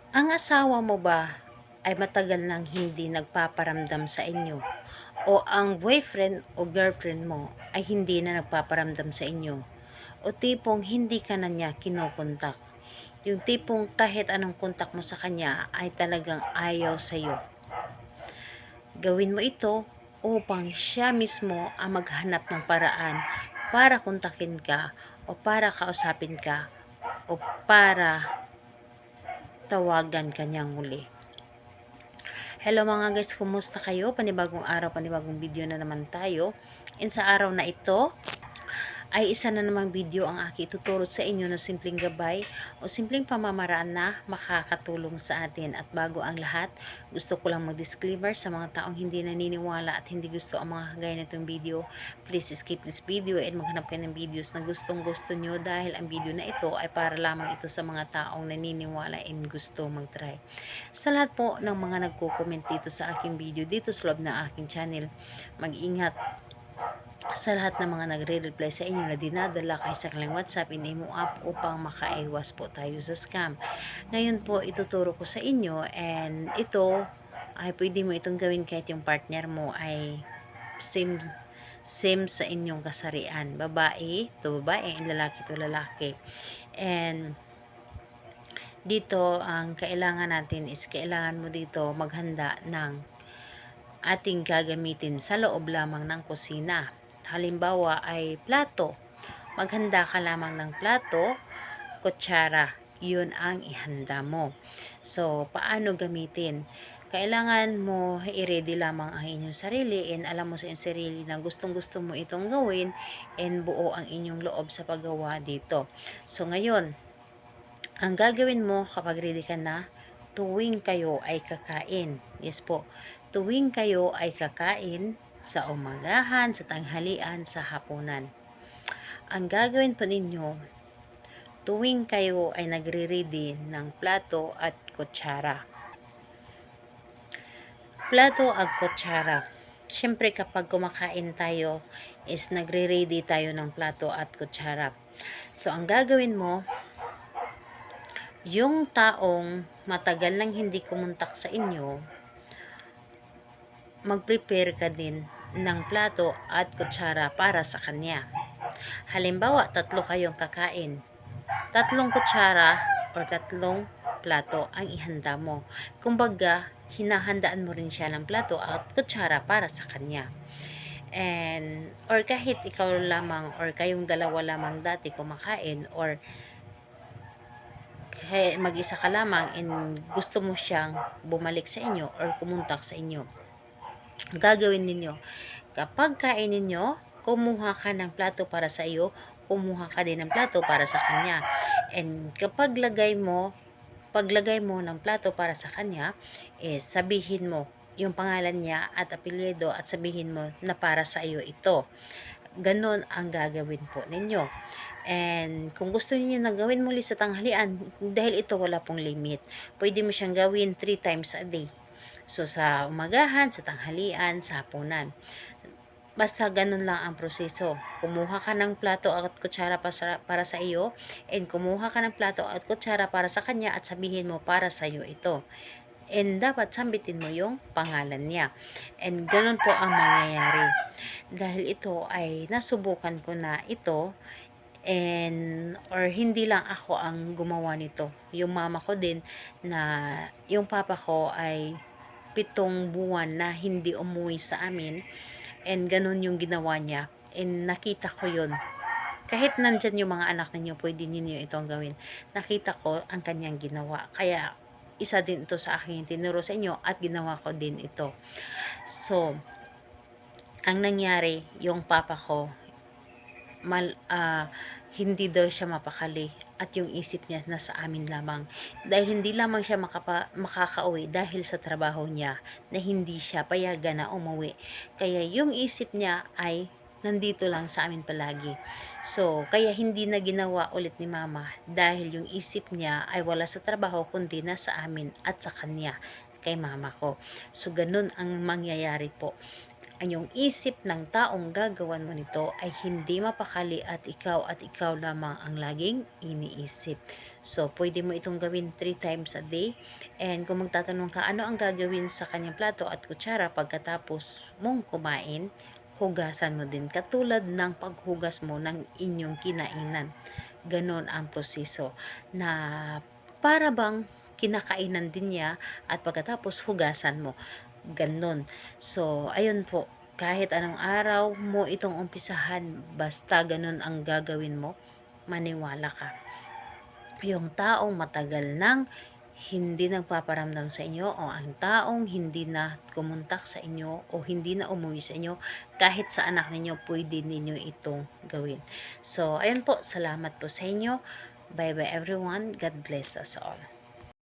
Ang asawa mo ba ay matagal nang hindi nagpaparamdam sa inyo? O ang boyfriend o girlfriend mo ay hindi na nagpaparamdam sa inyo? O tipong hindi ka na niya kinokontak? Yung tipong kahit anong kontak mo sa kanya ay talagang ayaw sa'yo. Gawin mo ito upang siya mismo ang maghanap ng paraan para kontakin ka o para kausapin ka o para tawagan ka niyang muli. Hello mga guys, kumusta kayo? Panibagong araw, panibagong video na naman tayo. And sa araw na ito, ay isa na namang video ang aking ituturo sa inyo na simpleng gabay o simpleng pamamaraan na makakatulong sa atin. At bago ang lahat, gusto ko lang mag-disclaimer sa mga taong hindi naniniwala at hindi gusto ang mga kagaya nitong video. Please skip this video and maghanap kayo ng videos na gustong gusto nyo, dahil ang video na ito ay para lamang ito sa mga taong naniniwala and gusto mag-try. Sa lahat po ng mga nagko-comment dito sa aking video, dito sa loob ng aking channel, mag-ingat sa lahat ng mga nagre-reply sa inyo na dinadala kayo sa kanilang WhatsApp in Imo app upang makaiwas po tayo sa scam. Ngayon po, ituturo ko sa inyo, and ito ay pwede mo itong gawin kahit yung partner mo ay same sa inyong kasarian. Babae to babae, lalaki to lalaki. And dito, ang kailangan natin is kailangan mo dito maghanda ng ating gagamitin sa loob lamang ng kusina. Halimbawa ay plato. Maghanda ka lamang ng plato, kutsara. Yun ang ihanda mo. So, paano gamitin? Kailangan mo i-ready lamang ang inyong sarili, and alam mo sa inyong sarili na gustong gusto mo itong gawin, and buo ang inyong loob sa paggawa dito. So, ngayon, ang gagawin mo kapag ready ka na, tuwing kayo ay kakain. Yes po. Tuwing kayo ay kakain sa umagahan, sa tanghalian, sa hapunan. Ang gagawin po ninyo, tuwing kayo ay nagre-ready ng plato at kutsara. Plato at kutsara. Siyempre kapag kumakain tayo is nagre-ready tayo ng plato at kutsara. So ang gagawin mo, yung taong matagal nang hindi kumontak sa inyo, mag-prepare ka din ng plato at kutsara para sa kanya. Halimbawa, 3 kayong kakain. 3 kutsara or 3 plato ang ihanda mo. Kumbaga, hinahandaan mo rin siya ng plato at kutsara para sa kanya. And, or kahit ikaw lamang or kayong dalawa lamang dati kumakain, or mag-isa ka lamang and gusto mo siyang bumalik sa inyo or kumuntak sa inyo, gagawin ninyo, kapag kain ninyo, kumuha ka ng plato para sa iyo, kumuha ka din ng plato para sa kanya. And kapag paglagay mo ng plato para sa kanya, sabihin mo yung pangalan niya at apelyido at sabihin mo na para sa iyo ito. Ganon ang gagawin po ninyo. And kung gusto niyo na gawin muli sa tanghalian, dahil ito wala pong limit, pwede mo siyang gawin 3 times a day. So, sa umagahan, sa tanghalian, sa hapunan. Basta ganun lang ang proseso. Kumuha ka ng plato at kutsara para sa iyo, and kumuha ka ng plato at kutsara para sa kanya at sabihin mo para sa iyo ito. And dapat sambitin mo yung pangalan niya. And ganun po ang mangyayari. Dahil ito ay nasubukan ko na ito, and or hindi lang ako ang gumawa nito. Yung mama ko din, na yung papa ko ay 7 buwan na hindi umuwi sa amin, and ganun yung ginawa niya, and nakita ko yun. Kahit nandyan yung mga anak ninyo, pwede ninyo itong gawin. Nakita ko ang kanyang ginawa, kaya isa din ito sa aking tinuro sa inyo at ginawa ko din ito. So, ang nangyari, yung papa ko hindi daw siya mapakali at yung isip niya nasa amin lamang, dahil hindi lamang siya makakauwi dahil sa trabaho niya na hindi siya payagan na umuwi, kaya yung isip niya ay nandito lang sa amin palagi. So kaya hindi na ginawa ulit ni mama, dahil yung isip niya ay wala sa trabaho kundi na sa amin at sa kanya, kay mama ko. So ganun ang mangyayari po. ang iyong isip ng taong gagawan mo nito ay hindi mapakali at ikaw lamang ang laging iniisip. So, pwede mo itong gawin 3 times a day. And kung magtatanong ka, ano ang gagawin sa kanyang plato at kutsara pagkatapos mong kumain, hugasan mo din. Katulad ng paghugas mo ng inyong kinainan. Ganon ang proseso na para bang kinakainan din niya at pagkatapos hugasan mo. Ganon. So, ayun po. Kahit anong araw mo itong umpisahan, basta ganon ang gagawin mo, maniwala ka. Yung taong matagal nang hindi nagpaparamdam sa inyo o ang taong hindi na kumontak sa inyo o hindi na umuwi sa inyo, kahit sa anak ninyo, pwede ninyo itong gawin. So, ayun po. Salamat po sa inyo. Bye-bye everyone. God bless us all.